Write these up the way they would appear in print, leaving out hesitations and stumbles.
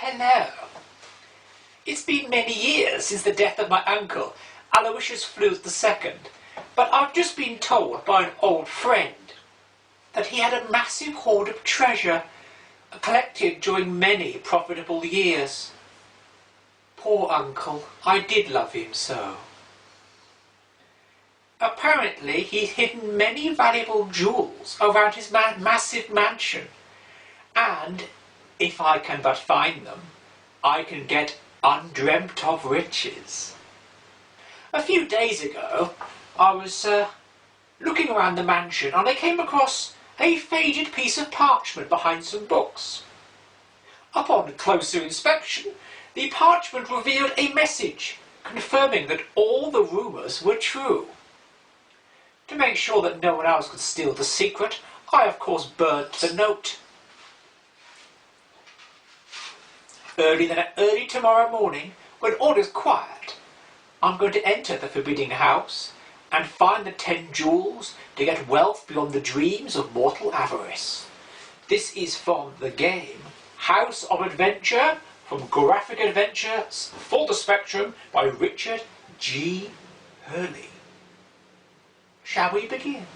Hello. It's been many years since the death of my uncle, Aloysius Fluth II, but I've just been told by an old friend that he had a massive hoard of treasure collected during many profitable years. Poor uncle, I did love him so. Apparently he's hidden many valuable jewels around his massive mansion, and if I can but find them, I can get undreamt of riches. A few days ago, I was looking around the mansion and I came across a faded piece of parchment behind some books. Upon closer inspection, the parchment revealed a message confirming that all the rumours were true. To make sure that no one else could steal the secret, I of course burnt the note. Early tomorrow morning, when all is quiet, I'm going to enter the forbidden house and find the 10 jewels to get wealth beyond the dreams of mortal avarice. This is from the game House of Adventure, from Graphic Adventures for the Spectrum by Richard G Hurley. Shall we begin?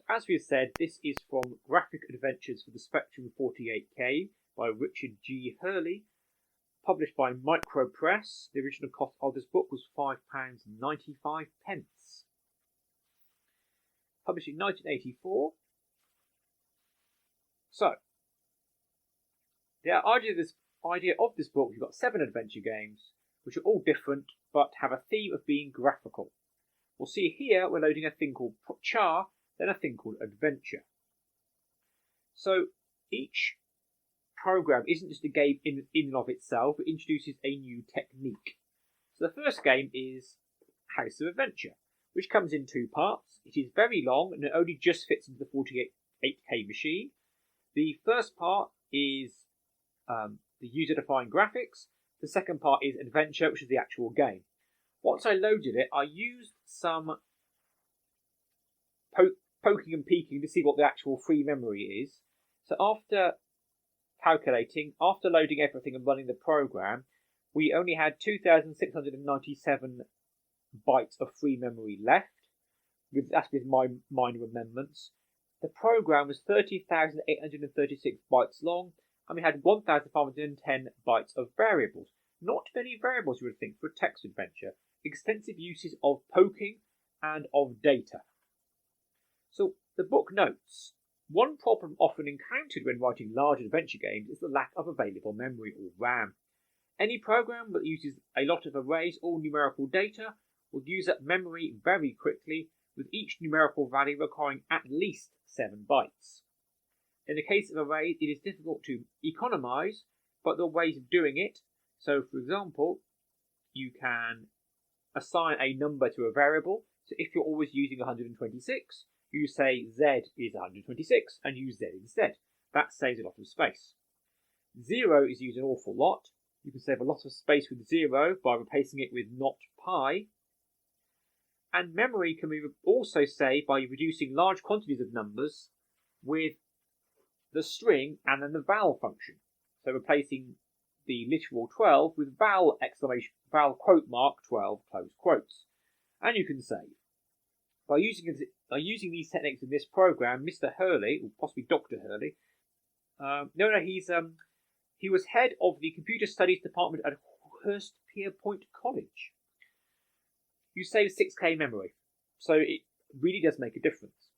As we have said, this is from Graphic Adventures for the Spectrum 48K by Richard G Hurley, published by Micro Press. The original cost of this book was £5.95. Published in 1984. So, the idea of this book, you've got 7 adventure games, which are all different, but have a theme of being graphical. We'll see here we're loading a thing called Char, then a thing called Adventure. So each program isn't just a game in and of itself, it introduces a new technique. So the first game is House of Adventure, which comes in 2 parts. It is very long and it only just fits into the 48K machine. The first part is the user-defined graphics. The second part is Adventure, which is the actual game. Once I loaded it, I used some poking and peeking to see what the actual free memory is. So after loading everything and running the program, we only had 2,697 bytes of free memory left. That's with my minor amendments. The program was 30,836 bytes long, and we had 1,510 bytes of variables. Not many variables, you would think, for a text adventure. Extensive uses of poking and of data. So the book notes, one problem often encountered when writing large adventure games is the lack of available memory, or RAM. Any program that uses a lot of arrays or numerical data will use up memory very quickly, with each numerical value requiring at least 7 bytes. In the case of arrays, it is difficult to economize, but there are ways of doing it. So, for example, you can assign a number to a variable. So if you're always using 126, you say Z is 126 and use Z instead. That saves a lot of space. 0 is used an awful lot. You can save a lot of space with 0 by replacing it with not pi. And memory can be also saved by reducing large quantities of numbers with the string and then the val function. So replacing the literal 12 with val quote mark 12 close quotes. And you can save. By using these techniques in this program, Mr. Hurley, or possibly Dr. Hurley, he was head of the Computer Studies Department at Hurstpierpoint College. You save 6K memory, so it really does make a difference.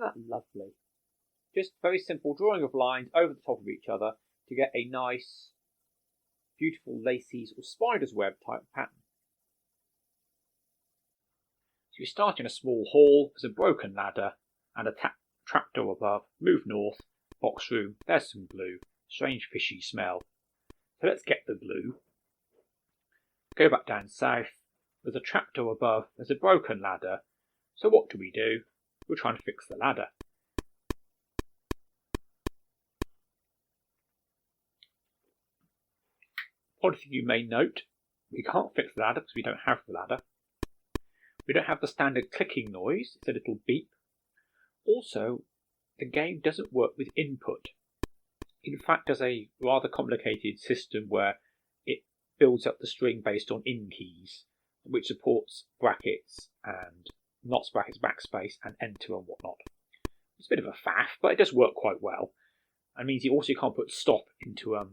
that lovely? Just very simple drawing of lines over the top of each other to get a nice, beautiful laces or spider's web type pattern. So you start in a small hall, there's a broken ladder and a trapdoor above. Move north, box room, there's some glue, strange fishy smell. So let's get the glue. Go back down south, there's a trapdoor above, there's a broken ladder. So what do? We're trying to fix the ladder. One thing you may note, we can't fix the ladder because we don't have the ladder. We don't have the standard clicking noise, it's a little beep. Also, the game doesn't work with input. In fact, there's a rather complicated system where it builds up the string based on in keys, which supports brackets and not brackets, backspace and enter and whatnot. It's a bit of a faff, but it does work quite well. It means you also can't put stop into the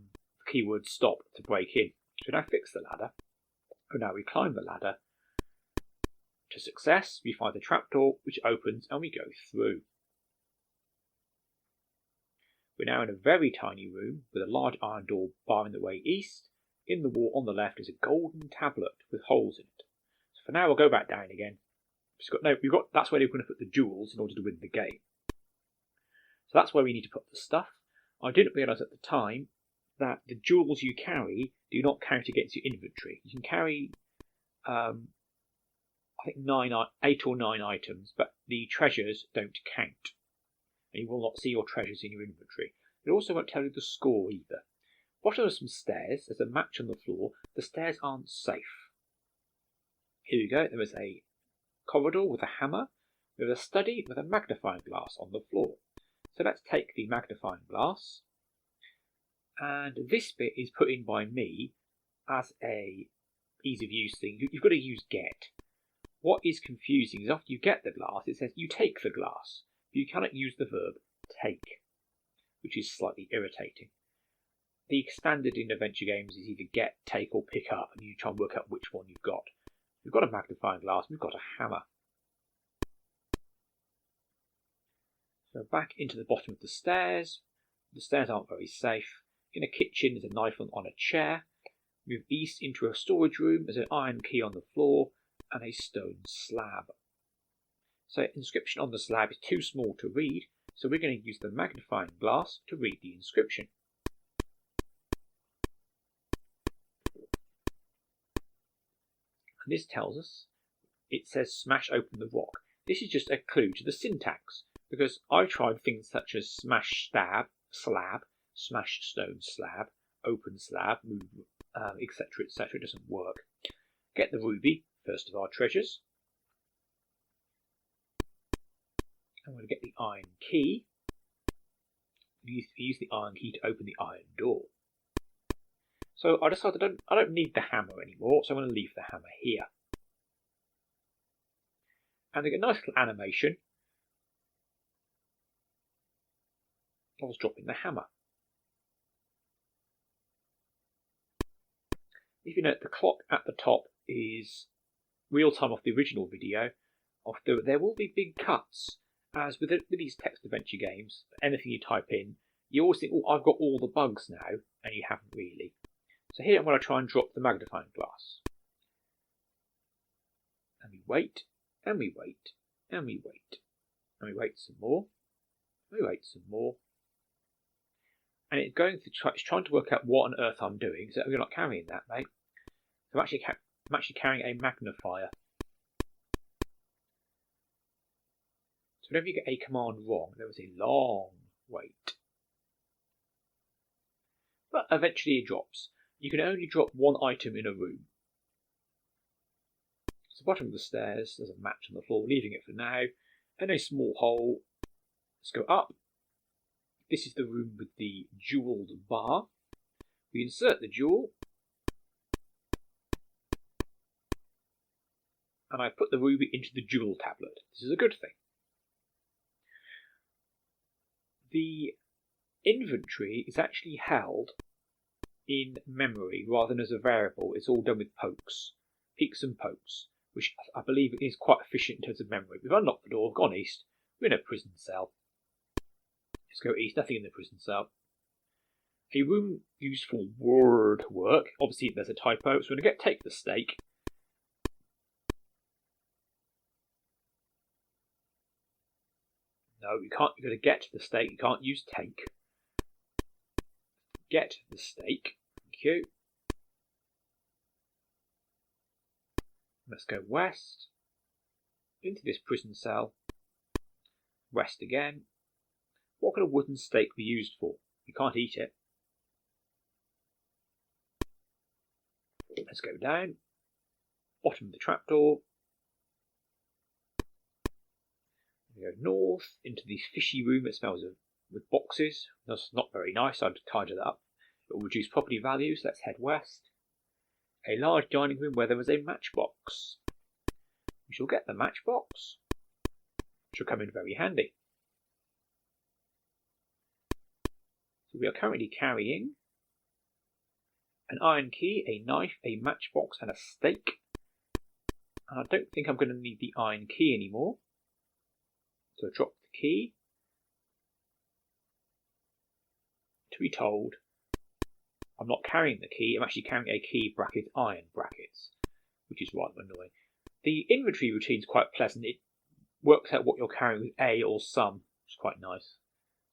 keyword stop to break in. So now fix the ladder. And now we climb the ladder. To success, we find the trapdoor which opens and we go through. We're now in a very tiny room with a large iron door barring the way east. In the wall on the left is a golden tablet with holes in it. So for now we'll go back down again. That's where we're going to put the jewels in order to win the game. So that's where we need to put the stuff. I didn't realise at the time that the jewels you carry do not count against your inventory. You can carry, I think 8 or 9 items, but the treasures don't count. And you will not see your treasures in your inventory. It also won't tell you the score either. Bottom of some stairs, there's a match on the floor. The stairs aren't safe. Here we go, there is a corridor with a hammer, with a study with a magnifying glass on the floor. So let's take the magnifying glass, and this bit is put in by me as a ease of use thing. You've got to use get. What is confusing is after you get the glass, it says you take the glass. You cannot use the verb take, which is slightly irritating. The standard in adventure games is either get, take, or pick up, and you try and work out which one you've got. We've got a magnifying glass, we've got a hammer. So back into the bottom of the stairs. The stairs aren't very safe. In a kitchen, there's a knife on a chair. Move east into a storage room. There's an iron key on the floor and a stone slab. So inscription on the slab is too small to read, so we're going to use the magnifying glass to read the inscription. And this tells us, it says smash open the rock. This is just a clue to the syntax, because I tried things such as smash stab, slab, smash stone slab, open slab, move, etc., etc. It doesn't work. Get the ruby, first of our treasures. I'm going to get the iron key. Use the iron key to open the iron door. So I decided I don't need the hammer anymore, so I'm going to leave the hammer here. And I get a nice little animation. I was dropping the hammer. If you note, the clock at the top is real time off the original video. There will be big cuts, as with these text adventure games, anything you type in, you always think, oh, I've got all the bugs now, and you haven't really. So here I'm going to try and drop the magnifying glass. And we wait, and we wait, and we wait. And we wait some more, we wait some more. And it's trying to work out what on earth I'm doing. So you're not carrying that, mate. So I'm actually carrying a magnifier. So whenever you get a command wrong, there is a long wait. But eventually it drops. You can only drop one item in a room. So bottom of the stairs, there's a match on the floor, leaving it for now, and a small hole. Let's go up. This is the room with the jewelled bar. We insert the jewel, and I put the ruby into the jewel tablet. This is a good thing. The inventory is actually held in memory rather than as a variable. It's all done with pokes, peeks and pokes, which I believe is quite efficient in terms of memory. We've unlocked the door, gone east, We're in a prison cell. Let's go east. Nothing in the prison cell. A room used for word work. Obviously, there's a typo, so we're going to take the stake. No, you can't. You're going to get the stake. You can't use take. Get the stake. Thank you. Let's go west. Into this prison cell. West again. What could a wooden stake be used for? You can't eat it. Let's go down. Bottom of the trapdoor. We go north into the fishy room that smells with boxes. That's not very nice. I'd tidy that up. It will reduce property values. Let's head west. A large dining room where there was a matchbox. We shall get the matchbox. Which will come in very handy. So we are currently carrying an iron key, a knife, a matchbox and a stake. And I don't think I'm going to need the iron key anymore. So drop the key. To be told, I'm not carrying the key, I'm actually carrying a key bracket iron brackets, which is rather annoying. The inventory routine is quite pleasant. It works out what you're carrying with A or some, which is quite nice.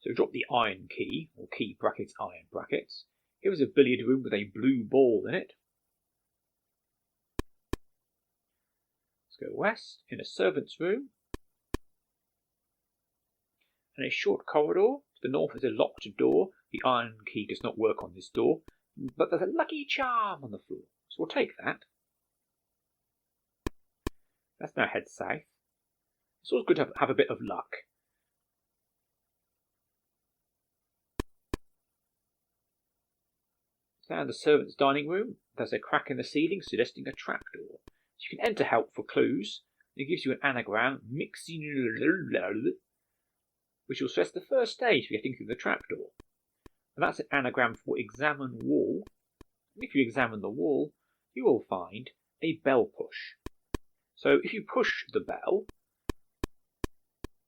So drop the iron key, or key brackets iron brackets. Here is a billiard room with a blue ball in it. Let's go west, in a servant's room. And a short corridor. To the north is a locked door. The iron key does not work on this door, but there's a lucky charm on the floor. So we'll take that. Let's now head south. It's always good to have a bit of luck. Now in the servants' dining room, there's a crack in the ceiling suggesting a trapdoor. So you can enter help for clues. It gives you an anagram, mixing, which will stress the first stage for getting through the trapdoor. And that's an anagram for examine wall. And if you examine the wall, you will find a bell push. So if you push the bell,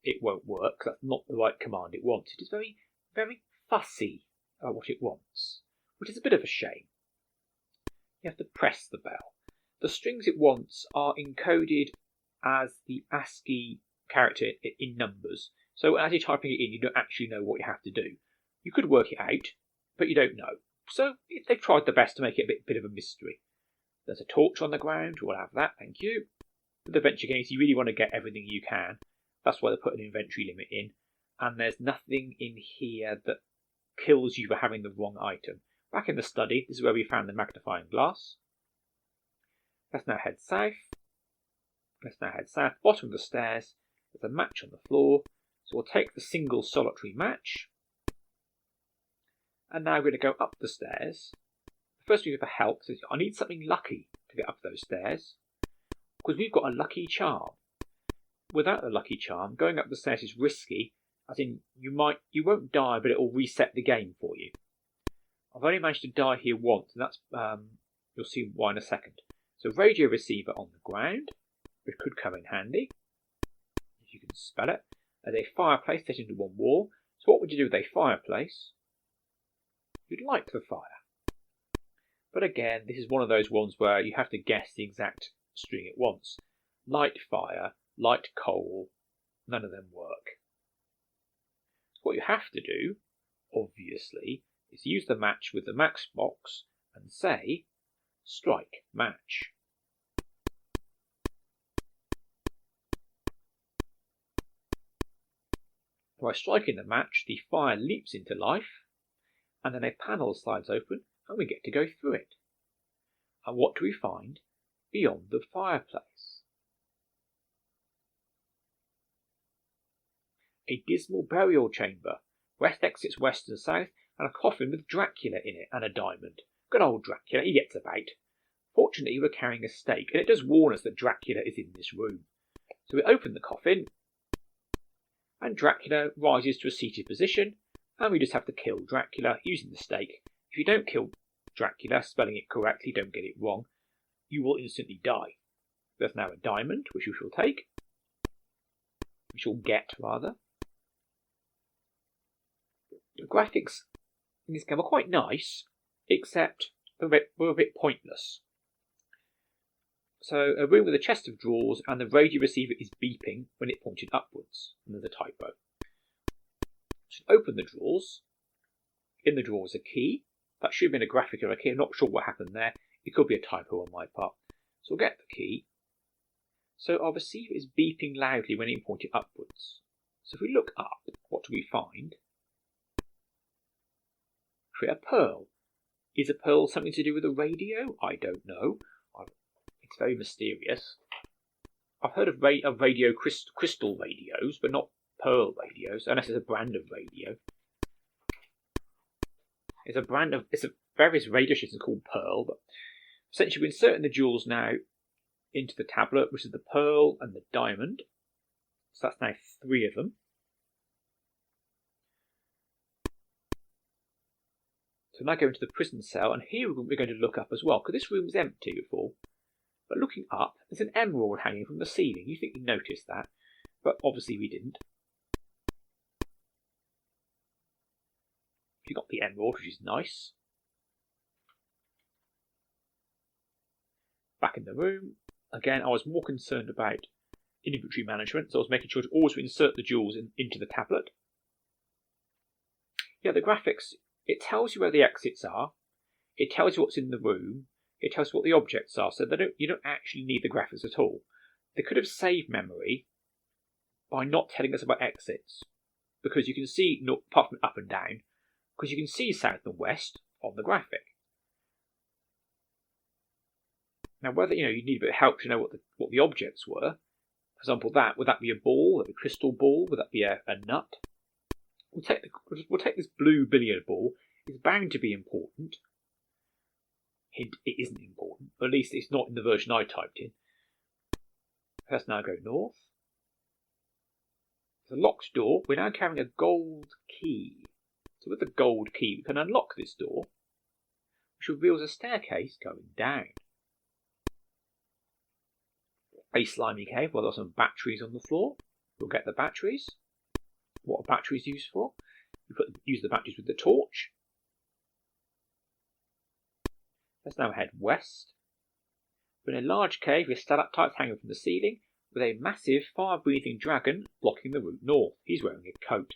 it won't work, because that's not the right command it wants. It is very, very fussy about what it wants, which is a bit of a shame. You have to press the bell. The strings it wants are encoded as the ASCII character in numbers. So as you're typing it in, you don't actually know what you have to do. You could work it out, but you don't know. So they've tried their best to make it a bit of a mystery. There's a torch on the ground. We'll have that, thank you. With adventure games, you really want to get everything you can. That's why they put an inventory limit in. And there's nothing in here that kills you for having the wrong item. Back in the study, this is where we found the magnifying glass. Let's now head south. Bottom of the stairs, there's a match on the floor. So we'll take the single solitary match. And now we're going to go up the stairs. The first thing for help is I need something lucky to get up those stairs. Because we've got a lucky charm. Without the lucky charm, going up the stairs is risky. As in, you won't die, but it will reset the game for you. I've only managed to die here once, and that's you'll see why in a second. So radio receiver on the ground, which could come in handy, if you can spell it. There's a fireplace set into one wall. So what would you do with a fireplace? You'd light the fire. But again, this is one of those ones where you have to guess the exact string it wants. Light fire, light coal, none of them work. So what you have to do, obviously, is use the match with the matchbox and say, strike match. By striking the match, the fire leaps into life, and then a panel slides open, and we get to go through it. And what do we find beyond the fireplace? A dismal burial chamber, west exits west and south, and a coffin with Dracula in it, and a diamond. Good old Dracula, he gets about. Fortunately, we're carrying a stake, and it does warn us that Dracula is in this room. So we open the coffin, and Dracula rises to a seated position, and we just have to kill Dracula using the stake. If you don't kill Dracula, spelling it correctly, don't get it wrong, you will instantly die. There's now a diamond, which we shall take. which you'll get rather. The graphics in this game are quite nice, except were a bit pointless. So a room with a chest of drawers and the radio receiver is beeping when it pointed upwards, and there's a typo. So open the drawers. In the drawer is a key. That should have been a graphic of a key. I'm not sure what happened there. It could be a typo on my part. So we'll get the key. So our receiver is beeping loudly when it pointed upwards. So if we look up, what do we find? Create a pearl. Is a pearl something to do with a radio? I don't know. It's very mysterious. I've heard of radio crystal radios, but not pearl radios, unless it's a brand of radio. It's a various radio stations called Pearl, but essentially we're inserting the jewels now into the tablet, which is the pearl and the diamond. So that's now 3 of them. So now go into the prison cell, and here we're going to look up as well, because this room was empty before. But looking up, there's an emerald hanging from the ceiling. You think you noticed that, but obviously we didn't. You got the emerald, which is nice. Back in the room. Again, I was more concerned about inventory management, so I was making sure to always insert the jewels into the tablet. Yeah, the graphics, it tells you where the exits are. It tells you what's in the room. It tells you what the objects are, so you don't actually need the graphics at all. They could have saved memory by not telling us about exits, because you can see, apart from up and down, because you can see south and west on the graphic. Now, whether you need a bit of help to know what the objects were. For example, would that be a ball? Would that be a crystal ball? Would that be a nut? We'll take this blue billiard ball. It's bound to be important. Hint: it isn't important. Or at least it's not in the version I typed in. Let's now go north. There's a locked door. We're now carrying a gold key. So with the gold key, we can unlock this door, which reveals a staircase going down. A slimy cave where there are some batteries on the floor. We'll get the batteries. What are batteries used for? Use the batteries with the torch. Let's now head west. We're in a large cave with stalactites hanging from the ceiling, with a massive fire-breathing dragon blocking the route north. He's wearing a coat.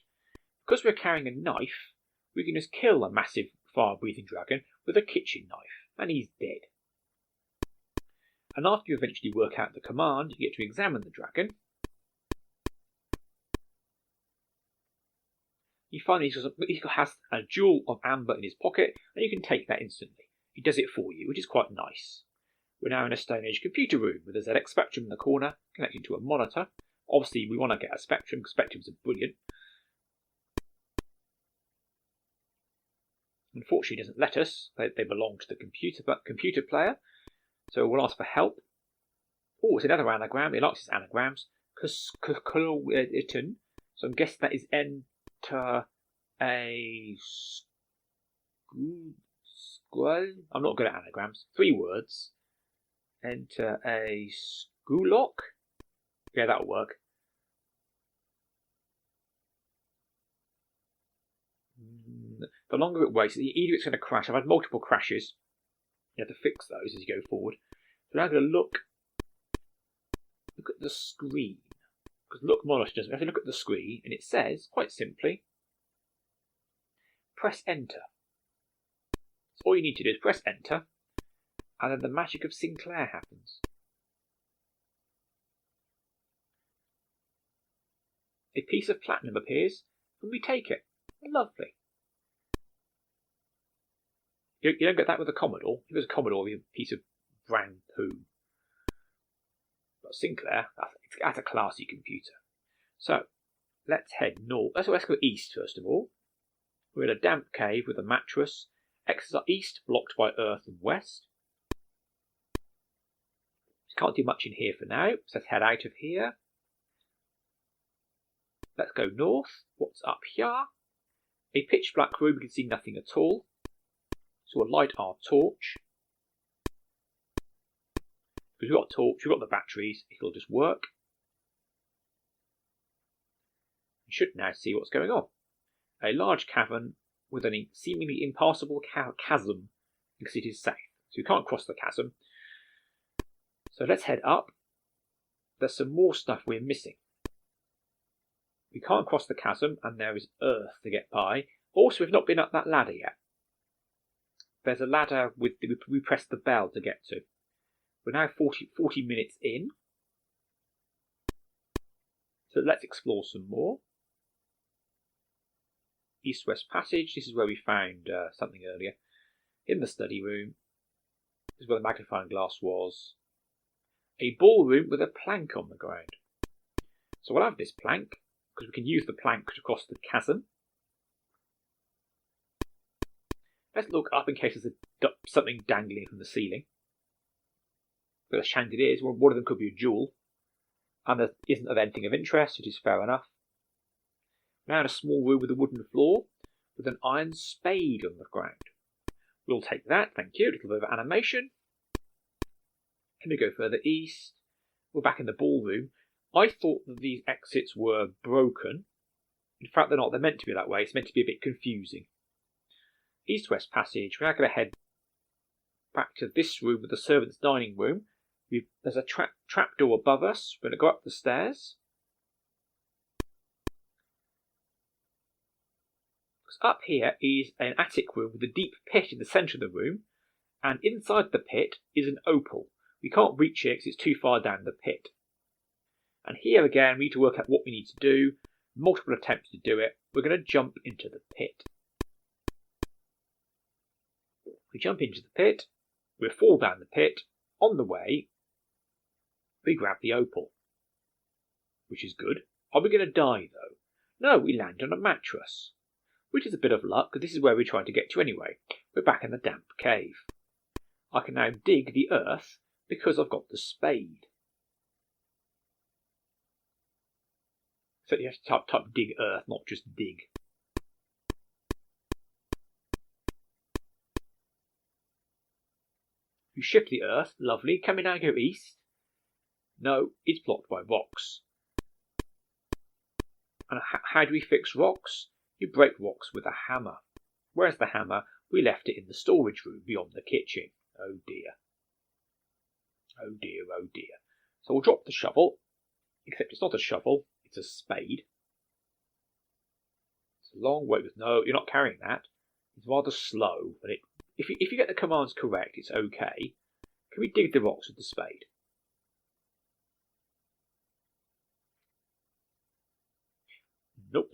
Because we're carrying a knife, we can just kill a massive fire-breathing dragon with a kitchen knife, and he's dead. And after you eventually work out the command, you get to examine the dragon. You find he has a jewel of amber in his pocket, and you can take that instantly. He does it for you, which is quite nice. We're now in a Stone Age computer room with a ZX Spectrum in the corner, connected to a monitor. Obviously, we want to get a Spectrum, because Spectrums are brilliant. Unfortunately, it doesn't let us. They belong to the computer player. So we'll ask for help. Oh, it's another anagram. It likes its anagrams. Cuscoloiton. So I'm guessing that is enter a squall. I'm not good at anagrams. 3 words. Enter a skulok. Yeah, that'll work. The longer it waits, either it's going to crash. I've had multiple crashes. You have to fix those as you go forward. So now I'm going to look at the screen. Because look monitor doesn't. We have to look at the screen, and it says, quite simply, press enter. So all you need to do is press enter, and then the magic of Sinclair happens. A piece of platinum appears, and we take it. Lovely. You don't get that with a Commodore. If it was a Commodore, it'd be a piece of brown poo. But Sinclair, that's a classy computer. So, let's head north. Let's go east first of all. We're in a damp cave with a mattress. Exits are east, blocked by earth and west. Can't do much in here for now, so let's head out of here. Let's go north. What's up here? A pitch black room, we can see nothing at all. So we'll light our torch. Because we've got a torch, we've got the batteries, it'll just work. You should now see what's going on. A large cavern with a seemingly impassable chasm because it is safe. So you can't cross the chasm. So let's head up. There's some more stuff we're missing. We can't cross the chasm, and there is earth to get by. Also, we've not been up that ladder yet. There's a ladder we press the bell to get to. We're now 40 minutes in. So let's explore some more. East-west passage. This is where we found something earlier. In the study room. This is where the magnifying glass was. A ballroom with a plank on the ground. So we'll have this plank, because we can use the plank to cross the chasm. Let's look up in case there's something dangling from the ceiling. There are chandeliers. One of them could be a jewel. And there isn't of anything of interest, which is fair enough. Now in a small room with a wooden floor, with an iron spade on the ground. We'll take that, thank you. A little bit of animation. Can we go further east? We're back in the ballroom. I thought that these exits were broken. In fact, they're not. They're meant to be that way. It's meant to be a bit confusing. East-west passage. We're now going to head back to this room with the servants' dining room. There's a trap door above us. We're going to go up the stairs. Up here is an attic room with a deep pit in the centre of the room, and inside the pit is an opal. We can't reach it because it's too far down the pit. And here again, we need to work out what we need to do. Multiple attempts to do it. We're going to jump into the pit. We jump into the pit. We fall down the pit. On the way, we grab the opal, which is good. Are we going to die, though? No, we land on a mattress, which is a bit of luck, because this is where we're trying to get to anyway. We're back in the damp cave. I can now dig the earth because I've got the spade. So you have to type dig earth, not just dig. You shift the earth, lovely. Can we now go east? No, it's blocked by rocks. And how do we fix rocks? You break rocks with a hammer. Where's the hammer? We left it in the storage room beyond the kitchen. Oh dear. Oh dear, oh dear. So we'll drop the shovel, except it's not a shovel, it's a spade. It's a long way. No, you're not carrying that. It's rather slow, but if you get the commands correct, it's okay. Can we dig the rocks with the spade? Nope.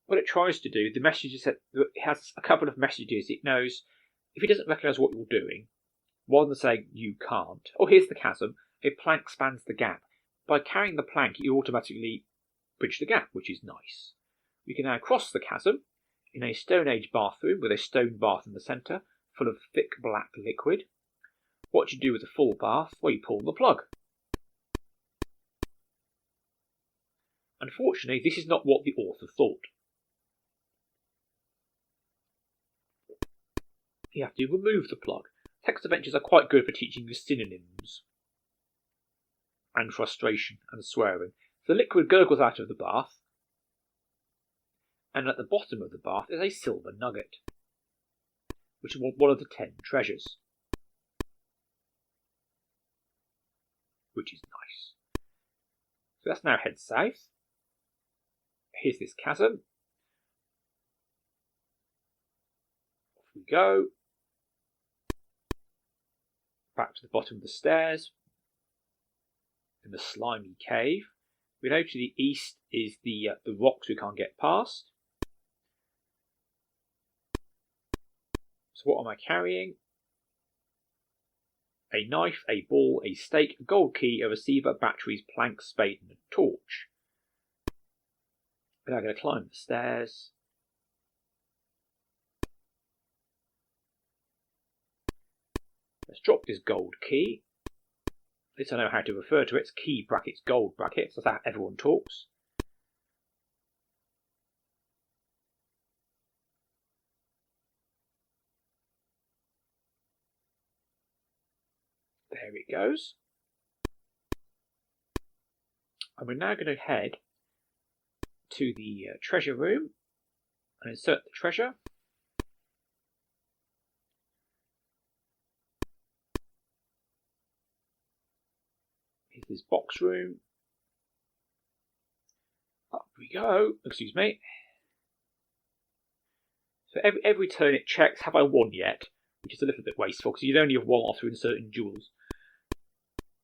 What it tries to do, the message is that it has a couple of messages. It knows if it doesn't recognise what you're doing, rather than saying you can't, oh here's the chasm, a plank spans the gap. By carrying the plank, you automatically bridge the gap, which is nice. We can now cross the chasm in a Stone Age bathroom with a stone bath in the centre, full of thick black liquid. What do you do with a full bath? Well, you pull the plug. Unfortunately, this is not what the author thought. You have to remove the plug. Text adventures are quite good for teaching you synonyms and frustration and swearing. The liquid gurgles out of the bath, and at the bottom of the bath is a silver nugget, which is one of the 10 treasures, which is nice. So let's now head south. Here's this chasm. Off we go. Back to the bottom of the stairs. In the slimy cave. We know to the east is the rocks we can't get past. So what am I carrying? A knife, a ball, a stake, a gold key, a receiver, batteries, plank, spade and a torch. We're now going to climb the stairs. Let's drop this gold key. At least I know how to refer to it. It's key brackets, gold brackets. That's how everyone talks. There it goes. And we're now going to head to the treasure room and insert the treasure. Here's this box room. Up we go. Excuse me. So every turn it checks, have I won yet? Which is a little bit wasteful because you'd only have won after inserting jewels.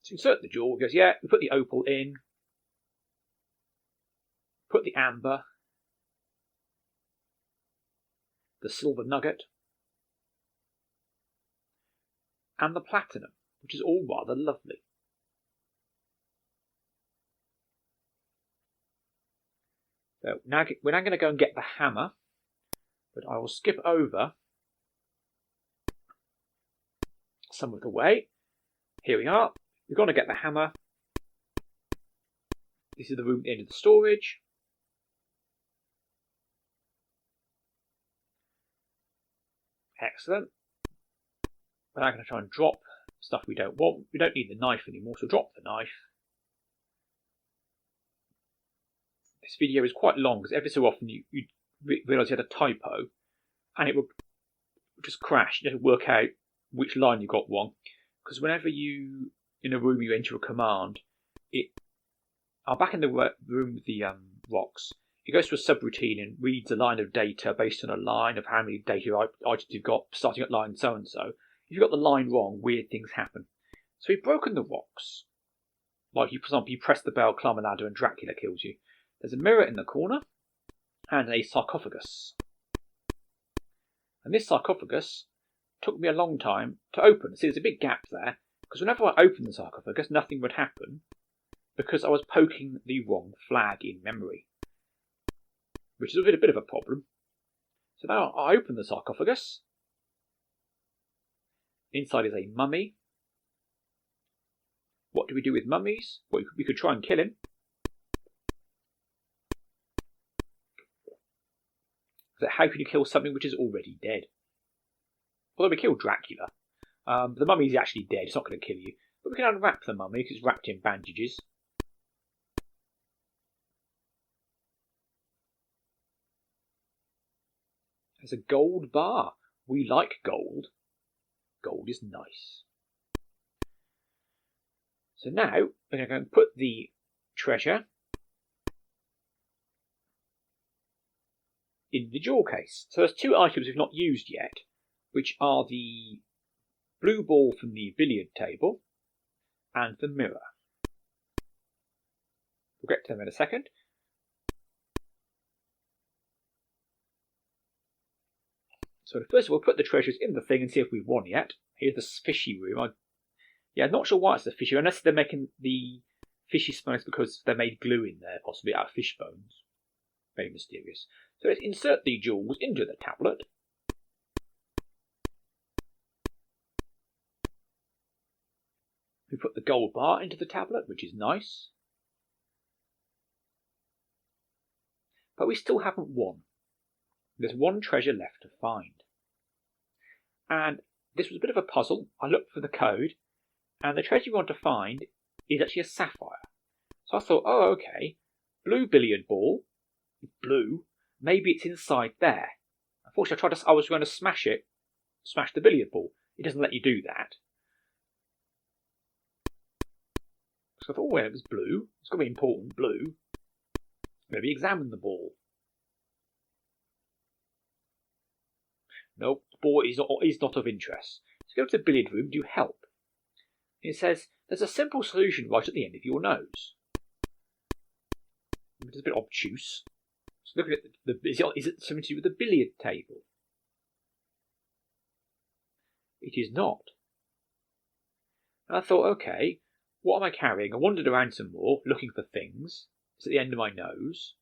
So insert the jewel, it goes, yeah, we put the opal in, put the amber, the silver nugget, and the platinum, which is all rather lovely. So now we're now going to go and get the hammer, but I will skip over some of the way. Here we are. We're going to get the hammer. This is the room at the end of the storage. Excellent. We're now going to try and drop stuff we don't want. We don't need the knife anymore, so drop the knife. This video is quite long because every so often you realise you had a typo and it will just crash. You have to work out which line you got wrong. Because whenever you, in a room, you enter a command, back in the room with the rocks, it goes to a subroutine and reads a line of data based on a line of how many data items you've got, starting at line so-and-so. If you've got the line wrong, weird things happen. So we've broken the rocks. Like, for example, you press the bell, climb a ladder, and Dracula kills you. There's a mirror in the corner, and a sarcophagus. And this sarcophagus took me a long time to open. See, there's a big gap there, because whenever I opened the sarcophagus, nothing would happen, because I was poking the wrong flag in memory, which is a bit of a problem. So now I open the sarcophagus. Inside is a mummy. What do we do with mummies? Well, we could try and kill him. So how can you kill something which is already dead? Although we killed Dracula. The mummy is actually dead, it's not going to kill you. But we can unwrap the mummy because it's wrapped in bandages. There's a gold bar. We like gold. Gold is nice. So now we're going to go and put the treasure in the jewel case. So there's two items we've not used yet, which are the blue ball from the billiard table and the mirror. We'll get to them in a second. So first of all, we'll put the treasures in the thing and see if we've won yet. Here's the fishy room. I'm not sure why it's the fishy, unless they're making the fishy smells because they made glue in there, possibly out of fish bones. Very mysterious. So let's insert the jewels into the tablet. We put the gold bar into the tablet, which is nice. But we still haven't won. There's one treasure left to find. And this was a bit of a puzzle. I looked for the code, and the treasure you want to find is actually a sapphire. So I thought, oh, okay, blue billiard ball, blue, maybe it's inside there. Unfortunately, I was going to smash the billiard ball. It doesn't let you do that. So I thought, oh, well, it was blue. It's got to be important, blue. Maybe examine the ball. Nope, the ball is not of interest. So go to the billiard room, do help. It says, there's a simple solution right at the end of your nose. It's a bit obtuse. So looking at is it something to do with the billiard table? It is not. And I thought, okay, what am I carrying? I wandered around some more, looking for things. It's at the end of my nose.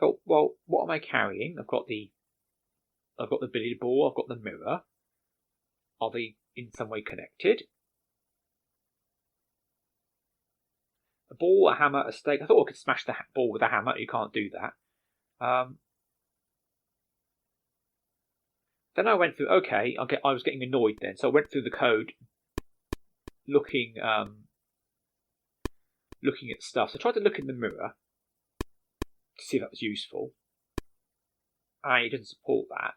Thought, well, what am I carrying? I've got the billiard ball, I've got the mirror. Are they in some way connected? A ball, a hammer, a stake. I thought I could smash the ball with a hammer. You can't do that. Then I went through, okay, I was getting annoyed then. So I went through the code looking looking at stuff. So I tried to look in the mirror to see if that was useful. And it doesn't support that.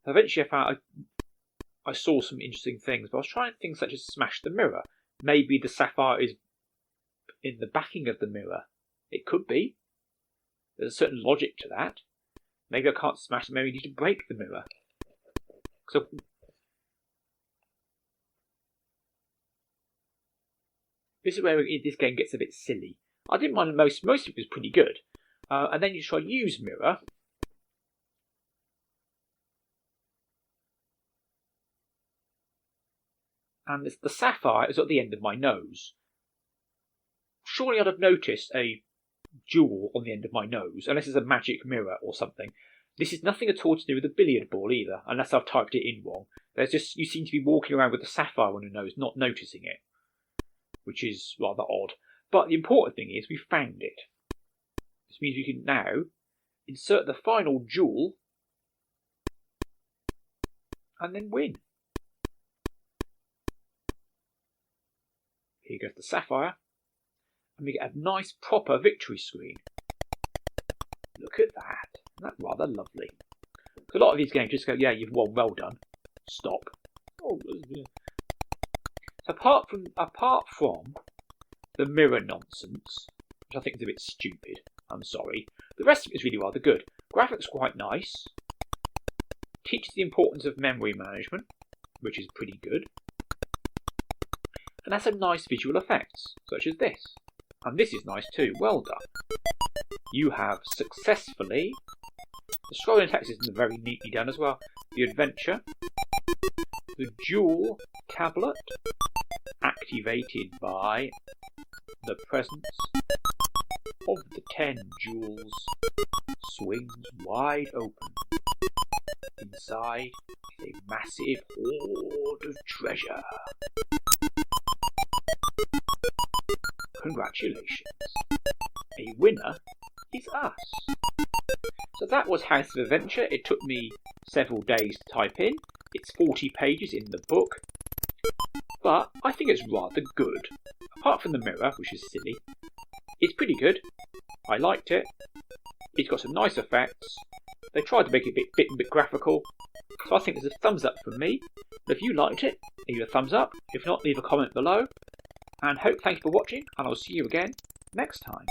Eventually I saw some interesting things, but I was trying things such as smash the mirror. Maybe the sapphire is in the backing of the mirror. It could be. There's a certain logic to that. Maybe I can't smash the mirror, you need to break the mirror. So this is where this game gets a bit silly. I didn't mind most of it was pretty good. And then you try use mirror. And the sapphire is at the end of my nose. Surely I'd have noticed a jewel on the end of my nose, unless it's a magic mirror or something. This is nothing at all to do with a billiard ball either, unless I've typed it in wrong. There's just, you seem to be walking around with a sapphire on your nose, not noticing it, which is rather odd. But the important thing is we found it. This means we can now insert the final jewel and then win. Here goes the sapphire, and we get a nice proper victory screen. Look at that. That's rather lovely. A lot of these games just go, yeah, you've won, well done. Stop. Oh, yeah. So apart from the mirror nonsense, which I think is a bit stupid, I'm sorry, the rest of it is really rather good. Graphics quite nice. Teaches the importance of memory management, which is pretty good. And has some nice visual effects, such as this. And this is nice too, well done. You have successfully, the scrolling text is very neatly done as well, the adventure, the jewel tablet, activated by the presence of the 10 jewels, swings wide open. Inside is a massive hoard of treasure. Congratulations. A winner is us. So that was House of Adventure. It took me several days to type in. It's 40 pages in the book. But I think it's rather good. Apart from the mirror, which is silly, it's pretty good. I liked it. It's got some nice effects. They tried to make it a bit graphical. So I think there's a thumbs up from me. If you liked it, leave a thumbs up. If not, leave a comment below. And thank you for watching, and I'll see you again next time.